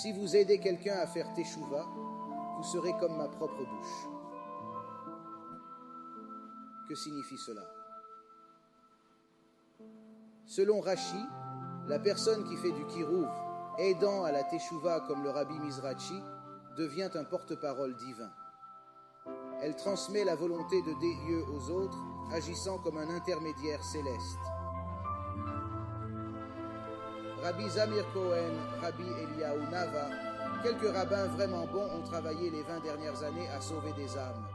Si vous aidez quelqu'un à faire teshuva, vous serez comme ma propre bouche. Que signifie cela? Selon Rashi, la personne qui fait du kirouv, aidant à la teshuva comme le rabbi Mizrachi, devient un porte-parole divin. Elle transmet la volonté de Dieu aux autres, agissant comme un intermédiaire céleste. Rabbi Zamir Cohen, Rabbi Eliyahu Nava, quelques rabbins vraiment bons ont travaillé les 20 dernières années à sauver des âmes.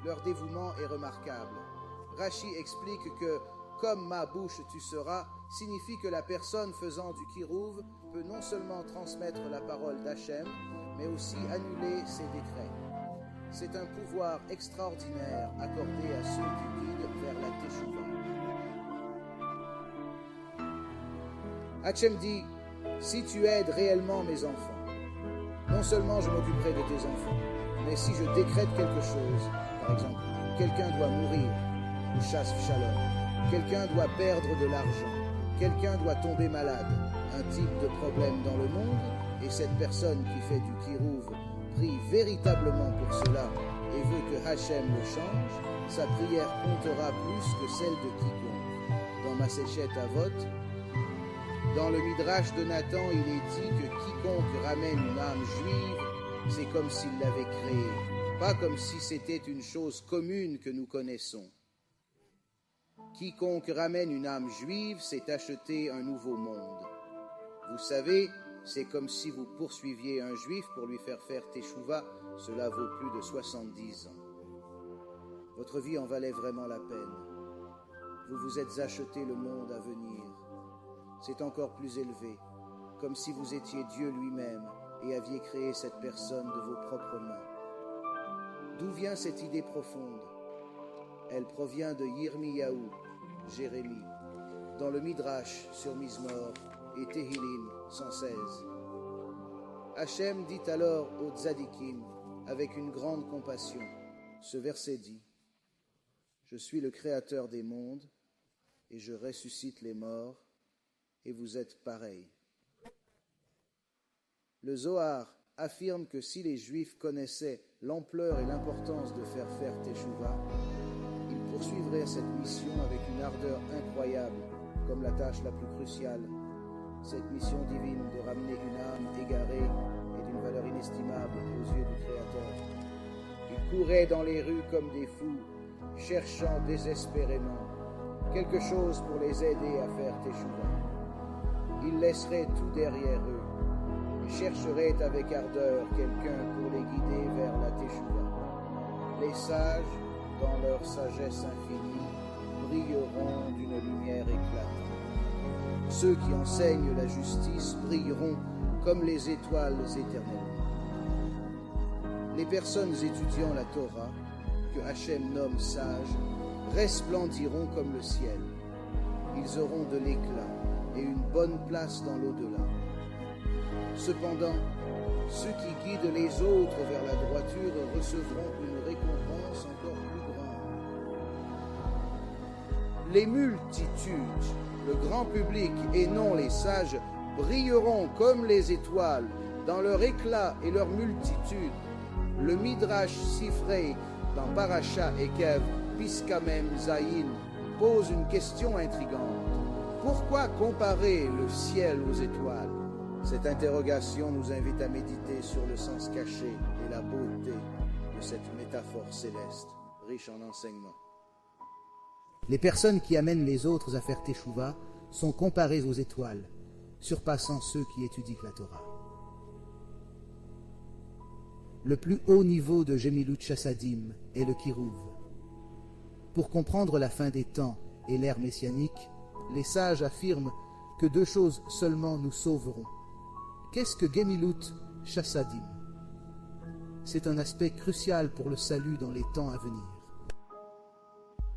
Leur dévouement est remarquable. Rashi explique que « comme ma bouche tu seras » signifie que la personne faisant du kirouv peut non seulement transmettre la parole d'Hachem, mais aussi annuler ses décrets. C'est un pouvoir extraordinaire accordé à ceux qui guident vers la teshuva. Hachem dit, si tu aides réellement mes enfants, non seulement je m'occuperai de tes enfants, mais si je décrète quelque chose, par exemple, quelqu'un doit mourir, ou chasse shalom, quelqu'un doit perdre de l'argent, quelqu'un doit tomber malade, un type de problème dans le monde, et cette personne qui fait du kirouv prie véritablement pour cela et veut que Hachem le change, sa prière comptera plus que celle de quiconque. Dans Maséchet Avot, dans le Midrash de Nathan, il est dit que quiconque ramène une âme juive, c'est comme s'il l'avait créée, pas comme si c'était une chose commune que nous connaissons. Quiconque ramène une âme juive, c'est acheter un nouveau monde. Vous savez, c'est comme si vous poursuiviez un juif pour lui faire teshuva, cela vaut plus de 70 ans. Votre vie en valait vraiment la peine. Vous vous êtes acheté le monde à venir. C'est encore plus élevé, comme si vous étiez Dieu lui-même et aviez créé cette personne de vos propres mains. D'où vient cette idée profonde? Elle provient de Yirmiyahu, Jérémie, dans le Midrash sur Mizmor et Tehilim 116. Hachem dit alors aux tzadikim avec une grande compassion, ce verset dit, « Je suis le créateur des mondes et je ressuscite les morts et vous êtes pareils. » Le Zohar affirme que si les Juifs connaissaient l'ampleur et l'importance de faire teshuva, ils poursuivraient cette mission avec une ardeur incroyable, comme la tâche la plus cruciale. Cette mission divine de ramener une âme égarée est d'une valeur inestimable aux yeux du Créateur. Ils couraient dans les rues comme des fous, cherchant désespérément quelque chose pour les aider à faire teshuva. Ils laisseraient tout derrière eux et chercheraient avec ardeur quelqu'un pour les guider vers la teshuva. Les sages, dans leur sagesse infinie, brilleront d'une lumière éclatante. Ceux qui enseignent la justice brilleront comme les étoiles éternelles. Les personnes étudiant la Torah, que Hachem nomme sages, resplendiront comme le ciel. Ils auront de l'éclat et une bonne place dans l'au-delà. Cependant, ceux qui guident les autres vers la droiture recevront une récompense encore plus grande. Les multitudes, le grand public et non les sages, brilleront comme les étoiles dans leur éclat et leur multitude. Le Midrash Sifrei dans Parasha Ekev, Piskamem Zayin, pose une question intrigante. Pourquoi comparer le ciel aux étoiles? Cette interrogation nous invite à méditer sur le sens caché et la beauté de cette métaphore céleste, riche en enseignements. Les personnes qui amènent les autres à faire teshuva sont comparées aux étoiles, surpassant ceux qui étudient la Torah. Le plus haut niveau de Gemilut Chassadim est le Kirouv. Pour comprendre la fin des temps et l'ère messianique, les sages affirment que deux choses seulement nous sauveront. Qu'est-ce que Gemilut Chassadim? C'est un aspect crucial pour le salut dans les temps à venir.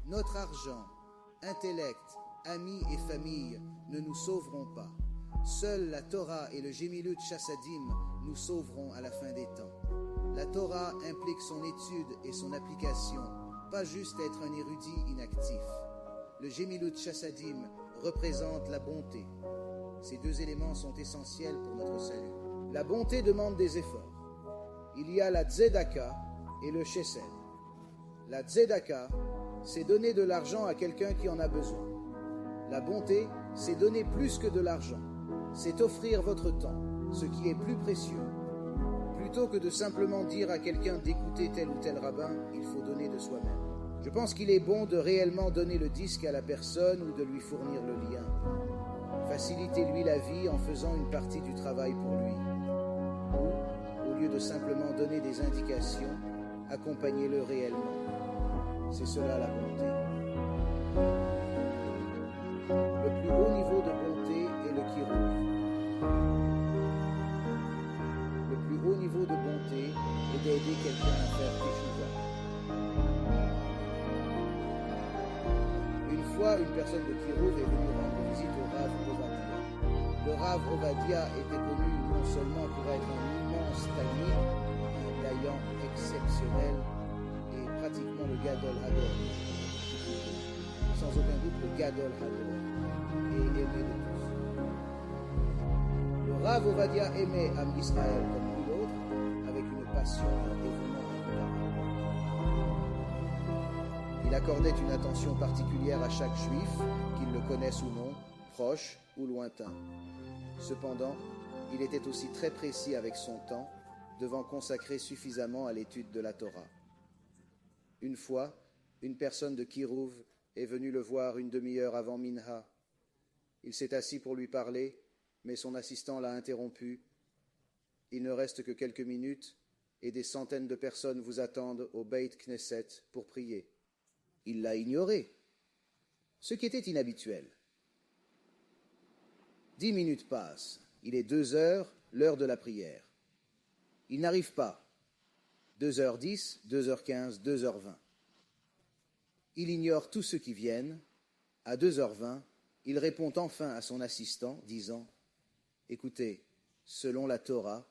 Notre argent, intellect, amis et famille ne nous sauveront pas. Seule la Torah et le Gemilut Chassadim nous sauveront à la fin des temps. La Torah implique son étude et son application, pas juste être un érudit inactif. Le Gemilut Chassadim représente la bonté. Ces deux éléments sont essentiels pour notre salut. La bonté demande des efforts. Il y a la tzedaka et le chesed. La tzedaka, c'est donner de l'argent à quelqu'un qui en a besoin. La bonté, c'est donner plus que de l'argent. C'est offrir votre temps, ce qui est plus précieux. Plutôt que de simplement dire à quelqu'un d'écouter tel ou tel rabbin, il faut donner de soi-même. Je pense qu'il est bon de réellement donner le disque à la personne ou de lui fournir le lien. Facilitez-lui la vie en faisant une partie du travail pour lui. Ou, au lieu de simplement donner des indications, accompagnez-le réellement. C'est cela la bonté. Le plus haut niveau de bonté est le kirouv. Le plus haut niveau de bonté est d'aider quelqu'un à faire teshuva. Une fois, une personne de Kirouv est venue rendre visite au Rav Ovadia. Le Rav Ovadia était connu non seulement pour être un immense talmid, un gaillant exceptionnel et pratiquement le Gadol Hador. Sans aucun doute le Gadol Hador et aimé de tous. Le Rav Ovadia aimait Am Israël comme nul autre, avec une passion et un dévouement incomparable. Il accordait une attention particulière à chaque juif, qu'il le connaisse ou non, proche ou lointain. Cependant, il était aussi très précis avec son temps, devant consacrer suffisamment à l'étude de la Torah. Une fois, une personne de Kirouv est venue le voir une demi-heure avant Minha. Il s'est assis pour lui parler, mais son assistant l'a interrompu. Il ne reste que quelques minutes et des centaines de personnes vous attendent au Beit Knesset pour prier. Il l'a ignoré, ce qui était inhabituel. 10 minutes passent, il est 2 heures, l'heure de la prière. Il n'arrive pas. 2h10, 2h15, 2h20. Il ignore tous ceux qui viennent. À 2h20, il répond enfin à son assistant, disant « Écoutez, selon la Torah,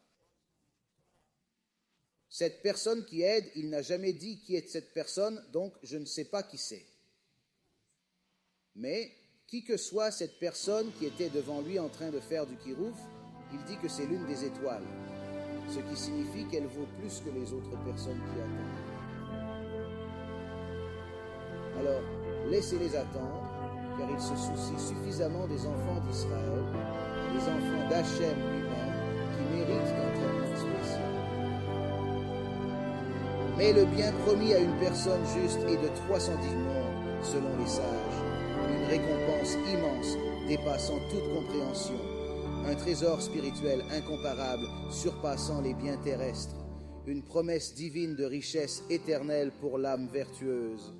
cette personne qui aide, il n'a jamais dit qui est cette personne, donc je ne sais pas qui c'est. Mais, qui que soit cette personne qui était devant lui en train de faire du kirouf, il dit que c'est l'une des étoiles, ce qui signifie qu'elle vaut plus que les autres personnes qui attendent. Alors, laissez-les attendre, car ils se soucient suffisamment des enfants d'Israël, des enfants d'Hachem lui-même, qui méritent un traitement spécial. Mais le bien promis à une personne juste est de 310 mondes, selon les sages. Une récompense immense, dépassant toute compréhension. Un trésor spirituel incomparable, surpassant les biens terrestres. Une promesse divine de richesse éternelle pour l'âme vertueuse.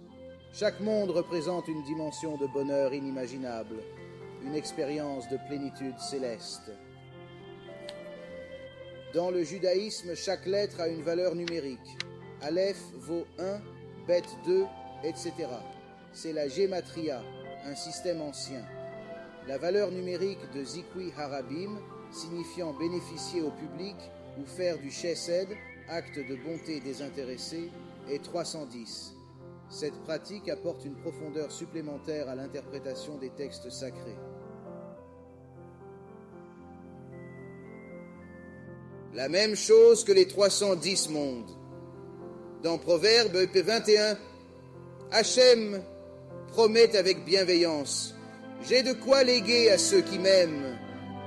Chaque monde représente une dimension de bonheur inimaginable. Une expérience de plénitude céleste. Dans le judaïsme, chaque lettre a une valeur numérique. Aleph vaut 1, Bet 2, etc. C'est la gématria, un système ancien. La valeur numérique de Zikwi Harabim, signifiant bénéficier au public ou faire du chesed, acte de bonté désintéressée, est 310. Cette pratique apporte une profondeur supplémentaire à l'interprétation des textes sacrés. La même chose que les 310 mondes. Dans Proverbe 21, Hachem promet avec bienveillance, « J'ai de quoi léguer à ceux qui m'aiment,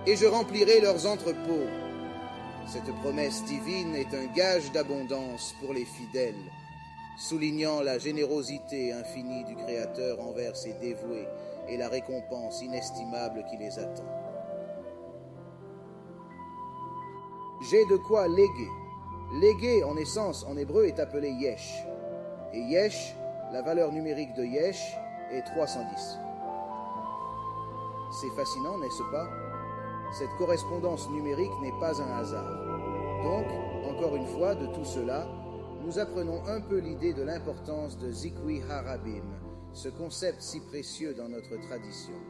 et je remplirai leurs entrepôts. » Cette promesse divine est un gage d'abondance pour les fidèles, soulignant la générosité infinie du Créateur envers ses dévoués et la récompense inestimable qui les attend. J'ai de quoi léguer. Léguer, en essence, en hébreu, est appelé yesh. Et yesh, la valeur numérique de yesh, est 310. C'est fascinant, n'est-ce pas? Cette correspondance numérique n'est pas un hasard. Donc, encore une fois, de tout cela, nous apprenons un peu l'idée de l'importance de Zikwi Harabim, ce concept si précieux dans notre tradition.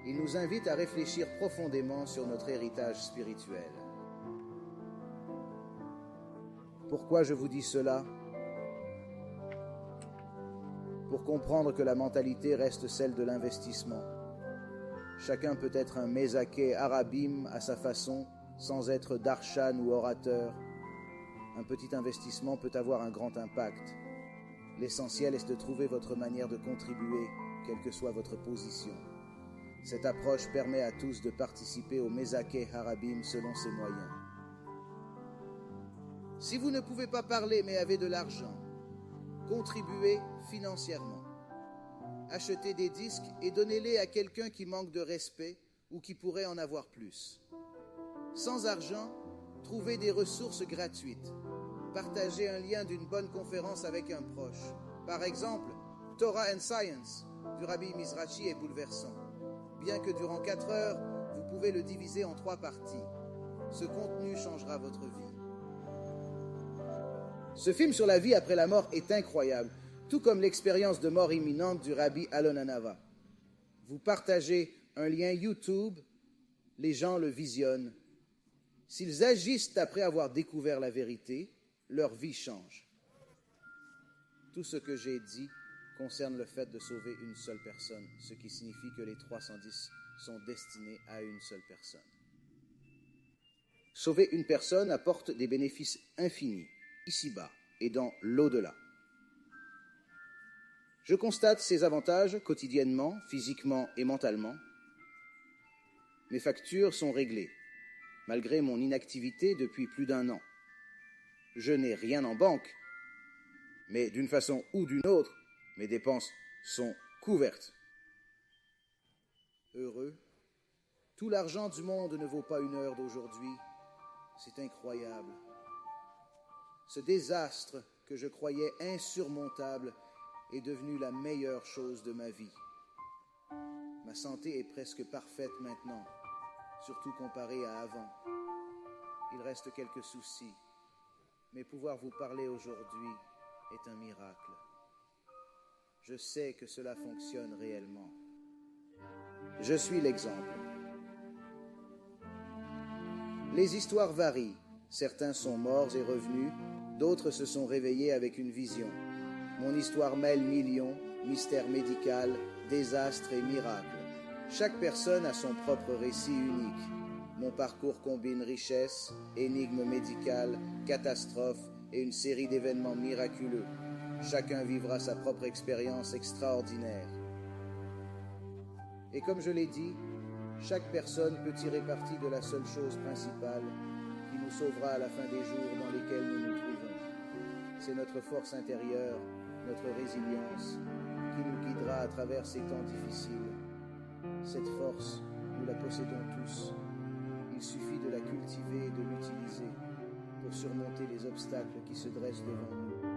Il nous invite à réfléchir profondément sur notre héritage spirituel. Pourquoi je vous dis cela? Pour comprendre que la mentalité reste celle de l'investissement. Chacun peut être un Mézaké Harabim à sa façon, sans être darshan ou orateur. Un petit investissement peut avoir un grand impact. L'essentiel est de trouver votre manière de contribuer, quelle que soit votre position. Cette approche permet à tous de participer au Mezakeh Harabim selon ses moyens. Si vous ne pouvez pas parler mais avez de l'argent, contribuez financièrement. Achetez des disques et donnez-les à quelqu'un qui manque de respect ou qui pourrait en avoir plus. Sans argent, trouvez des ressources gratuites. Partagez un lien d'une bonne conférence avec un proche. Par exemple, Torah and Science du Rabbi Mizrachi est bouleversant. Bien que durant 4 heures, vous pouvez le diviser en 3 parties. Ce contenu changera votre vie. Ce film sur la vie après la mort est incroyable, tout comme l'expérience de mort imminente du Rabbi Alon Hanava. Vous partagez un lien YouTube, les gens le visionnent. S'ils agissent après avoir découvert la vérité, leur vie change. Tout ce que j'ai dit concerne le fait de sauver une seule personne, ce qui signifie que les 310 sont destinés à une seule personne. Sauver une personne apporte des bénéfices infinis, ici-bas et dans l'au-delà. Je constate ces avantages quotidiennement, physiquement et mentalement. Mes factures sont réglées, malgré mon inactivité depuis plus d'1 an. Je n'ai rien en banque, mais d'une façon ou d'une autre, mes dépenses sont couvertes. Heureux, tout l'argent du monde ne vaut pas 1 heure d'aujourd'hui. C'est incroyable. Ce désastre que je croyais insurmontable est devenu la meilleure chose de ma vie. Ma santé est presque parfaite maintenant, surtout comparée à avant. Il reste quelques soucis, mais pouvoir vous parler aujourd'hui est un miracle. Je sais que cela fonctionne réellement. Je suis l'exemple. Les histoires varient. Certains sont morts et revenus, d'autres se sont réveillés avec une vision. Mon histoire mêle millions, mystère médical, désastre et miracle. Chaque personne a son propre récit unique. Mon parcours combine richesse, énigmes médicales, catastrophes et une série d'événements miraculeux. Chacun vivra sa propre expérience extraordinaire. Et comme je l'ai dit, chaque personne peut tirer parti de la seule chose principale qui nous sauvera à la fin des jours dans lesquels nous nous trouvons. C'est notre force intérieure, notre résilience, qui nous guidera à travers ces temps difficiles. Cette force, nous la possédons tous. Il suffit de la cultiver et de l'utiliser pour surmonter les obstacles qui se dressent devant nous.